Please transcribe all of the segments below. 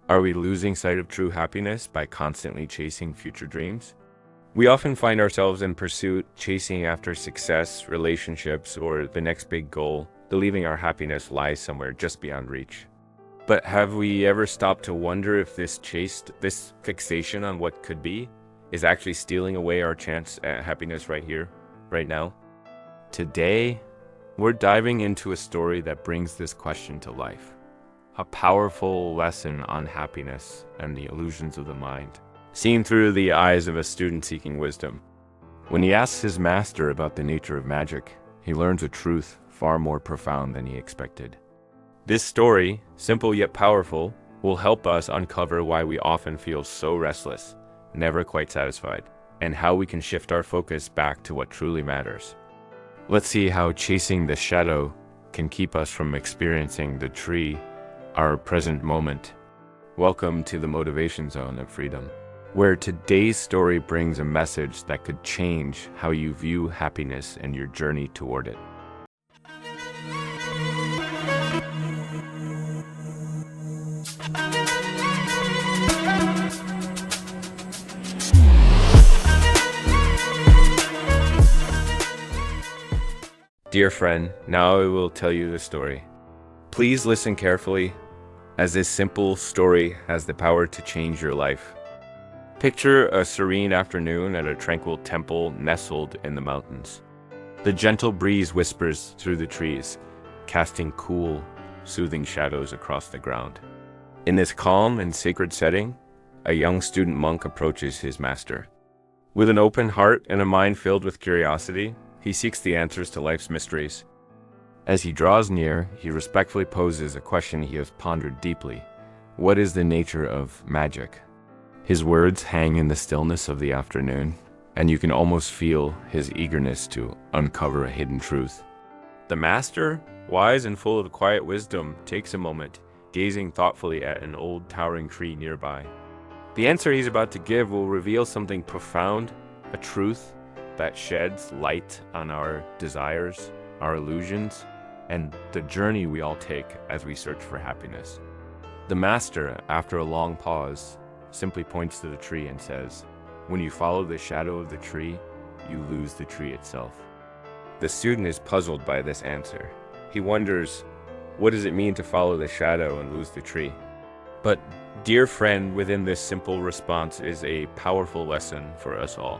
Are we losing sight of true happiness by constantly chasing future dreams? We often find ourselves in pursuit, chasing after success, relationships, or the next big goal, believing our happiness lies somewhere just beyond reach. But have we ever stopped to wonder if this fixation on what could be, is actually stealing away our chance at happiness right here, right now? Today, we're diving into a story that brings this question to life. A powerful lesson on happiness and the illusions of the mind, seen through the eyes of a student seeking wisdom. When he asks his master about the nature of magic, he learns a truth far more profound than he expected. This story, simple yet powerful, will help us uncover why we often feel so restless, never quite satisfied, and how we can shift our focus back to what truly matters. Let's see how chasing the shadow can keep us from experiencing the tree, our present moment. Welcome to the Motivation Zone of Freedom, where today's story brings a message that could change how you view happiness and your journey toward it. Dear friend, now I will tell you the story. Please listen carefully, as this simple story has the power to change your life. Picture a serene afternoon at a tranquil temple nestled in the mountains. The gentle breeze whispers through the trees, casting cool, soothing shadows across the ground. In this calm and sacred setting, a young student monk approaches his master. With an open heart and a mind filled with curiosity, he seeks the answers to life's mysteries. As he draws near, he respectfully poses a question he has pondered deeply. What is the nature of magic? His words hang in the stillness of the afternoon, and you can almost feel his eagerness to uncover a hidden truth. The master, wise and full of quiet wisdom, takes a moment, gazing thoughtfully at an old towering tree nearby. The answer he's about to give will reveal something profound, a truth that sheds light on our desires, our illusions, and the journey we all take as we search for happiness. The master, after a long pause, simply points to the tree and says, "When you follow the shadow of the tree, you lose the tree itself." The student is puzzled by this answer. He wonders, what does it mean to follow the shadow and lose the tree? But, dear friend, within this simple response is a powerful lesson for us all.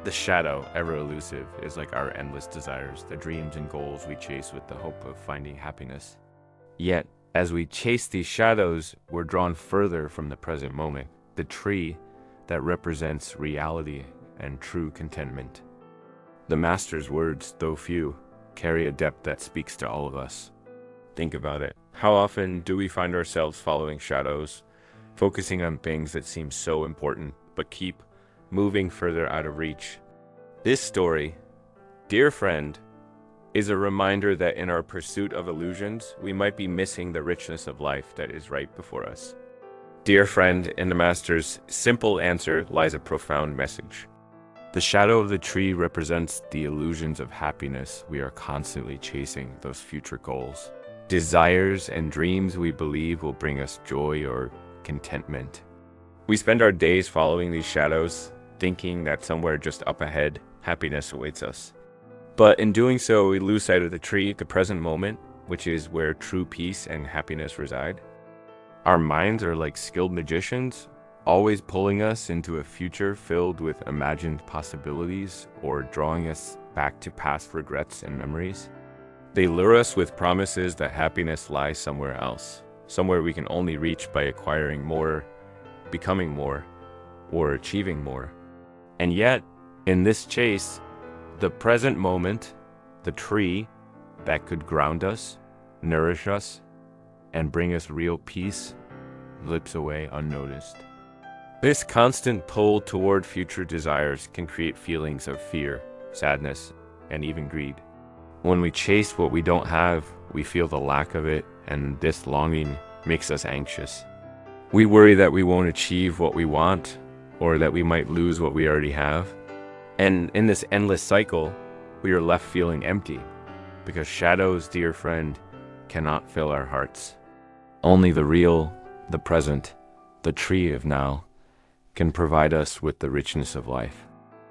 The shadow, ever elusive, is like our endless desires, the dreams and goals we chase with the hope of finding happiness. Yet, as we chase these shadows, we're drawn further from the present moment, the tree that represents reality and true contentment. The master's words, though few, carry a depth that speaks to all of us. Think about it. How often do we find ourselves following shadows, focusing on things that seem so important, but keep moving further out of reach? This story, dear friend, is a reminder that in our pursuit of illusions, we might be missing the richness of life that is right before us. Dear friend, in the master's simple answer lies a profound message. The shadow of the tree represents the illusions of happiness we are constantly chasing, those future goals, desires and dreams we believe will bring us joy or contentment. We spend our days following these shadows, thinking that somewhere just up ahead, happiness awaits us. But in doing so, we lose sight of the tree, the present moment, which is where true peace and happiness reside. Our minds are like skilled magicians, always pulling us into a future filled with imagined possibilities or drawing us back to past regrets and memories. They lure us with promises that happiness lies somewhere else, somewhere we can only reach by acquiring more, becoming more, or achieving more. And yet, in this chase, the present moment, the tree that could ground us, nourish us, and bring us real peace, slips away unnoticed. This constant pull toward future desires can create feelings of fear, sadness, and even greed. When we chase what we don't have, we feel the lack of it, and this longing makes us anxious. We worry that we won't achieve what we want, or that we might lose what we already have. And in this endless cycle, we are left feeling empty, because shadows, dear friend, cannot fill our hearts. Only the real, the present, the tree of now, can provide us with the richness of life.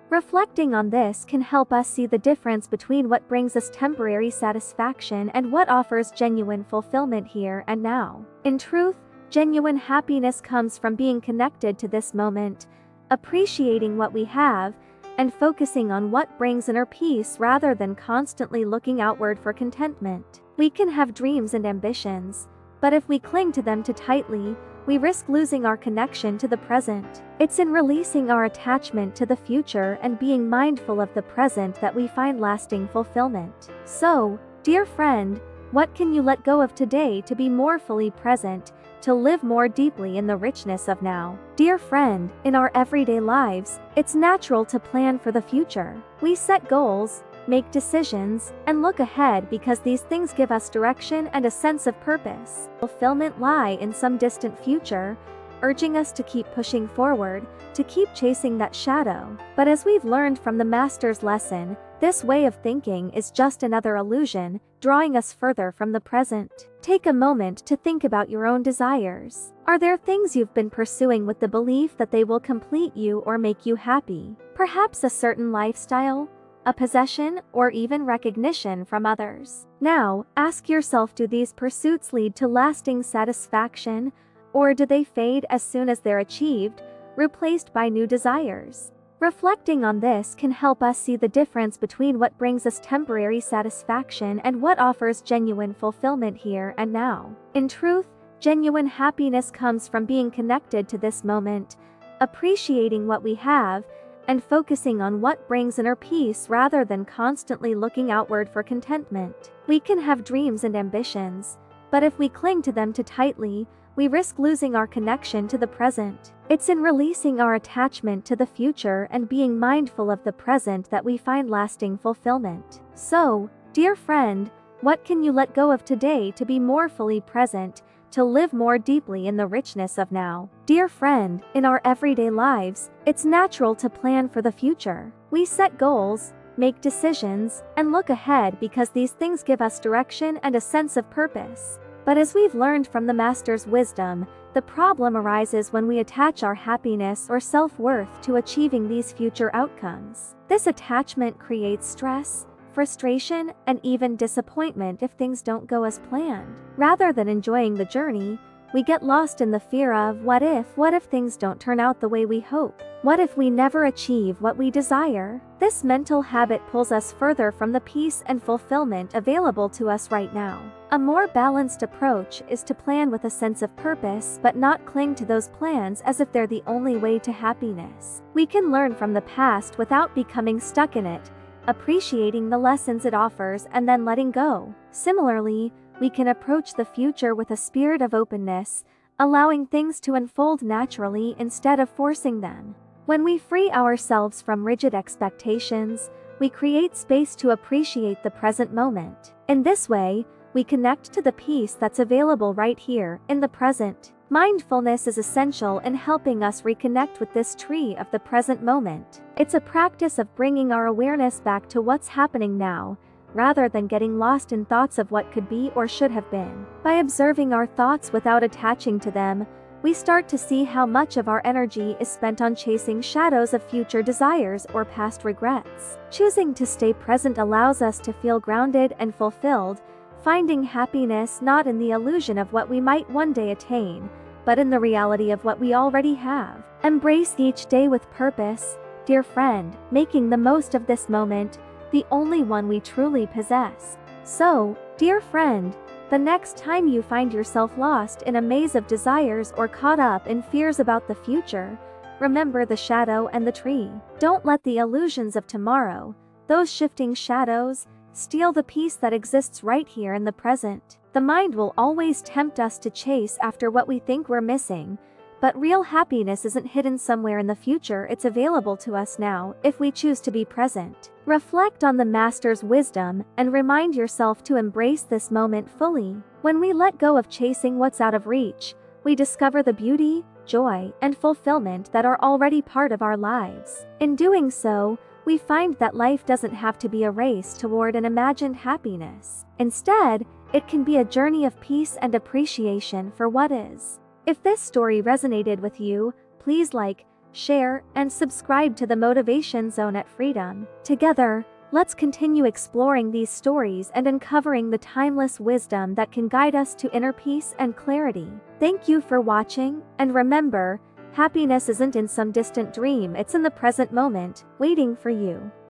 Reflecting on this can help us see the difference between what brings us temporary satisfaction and what offers genuine fulfillment here and now. In truth, genuine happiness comes from being connected to this moment, appreciating what we have, and focusing on what brings inner peace rather than constantly looking outward for contentment. We can have dreams and ambitions, but if we cling to them too tightly, we risk losing our connection to the present. It's in releasing our attachment to the future and being mindful of the present that we find lasting fulfillment. So, dear friend, what can you let go of today to be more fully present, to live more deeply in the richness of now? Dear friend, in our everyday lives, it's natural to plan for the future. We set goals, make decisions, and look ahead because these things give us direction and a sense of purpose. Fulfillment lie in some distant future, urging us to keep pushing forward, to keep chasing that shadow. But as we've learned from the Master's lesson, this way of thinking is just another illusion, drawing us further from the present. Take a moment to think about your own desires. Are there things you've been pursuing with the belief that they will complete you or make you happy? Perhaps a certain lifestyle, a possession, or even recognition from others. Now, ask yourself, do these pursuits lead to lasting satisfaction, or do they fade as soon as they're achieved, replaced by new desires? Reflecting on this can help us see the difference between what brings us temporary satisfaction and what offers genuine fulfillment here and now. In truth, genuine happiness comes from being connected to this moment, appreciating what we have, and focusing on what brings inner peace rather than constantly looking outward for contentment. We can have dreams and ambitions, but if we cling to them too tightly, we risk losing our connection to the present. It's in releasing our attachment to the future and being mindful of the present that we find lasting fulfillment. So, dear friend, what can you let go of today to be more fully present, to live more deeply in the richness of now? Dear friend, in our everyday lives, it's natural to plan for the future. We set goals, make decisions, and look ahead because these things give us direction and a sense of purpose. But as we've learned from the Master's wisdom, the problem arises when we attach our happiness or self-worth to achieving these future outcomes. This attachment creates stress, frustration, and even disappointment if things don't go as planned. Rather than enjoying the journey, we get lost in the fear of what if things don't turn out the way we hope? What if we never achieve what we desire? This mental habit pulls us further from the peace and fulfillment available to us right now. A more balanced approach is to plan with a sense of purpose but not cling to those plans as if they're the only way to happiness. We can learn from the past without becoming stuck in it, appreciating the lessons it offers and then letting go. Similarly, we can approach the future with a spirit of openness, allowing things to unfold naturally instead of forcing them. When we free ourselves from rigid expectations, we create space to appreciate the present moment. In this way, we connect to the peace that's available right here, in the present. Mindfulness is essential in helping us reconnect with this tree of the present moment. It's a practice of bringing our awareness back to what's happening now, rather than getting lost in thoughts of what could be or should have been. By observing our thoughts without attaching to them, we start to see how much of our energy is spent on chasing shadows of future desires or past regrets. Choosing to stay present allows us to feel grounded and fulfilled, finding happiness not in the illusion of what we might one day attain, but in the reality of what we already have. Embrace each day with purpose, dear friend, making the most of this moment, the only one we truly possess. So, dear friend, the next time you find yourself lost in a maze of desires or caught up in fears about the future, remember the shadow and the tree. Don't let the illusions of tomorrow, those shifting shadows, steal the peace that exists right here in the present. The mind will always tempt us to chase after what we think we're missing, but real happiness isn't hidden somewhere in the future, it's available to us now, if we choose to be present. Reflect on the Master's wisdom and remind yourself to embrace this moment fully. When we let go of chasing what's out of reach, we discover the beauty, joy, and fulfillment that are already part of our lives. In doing so, we find that life doesn't have to be a race toward an imagined happiness. Instead, it can be a journey of peace and appreciation for what is. If this story resonated with you, please like, share, and subscribe to the Motivation Zone at Freedom. Together, let's continue exploring these stories and uncovering the timeless wisdom that can guide us to inner peace and clarity. Thank you for watching, and remember, happiness isn't in some distant dream, it's in the present moment, waiting for you.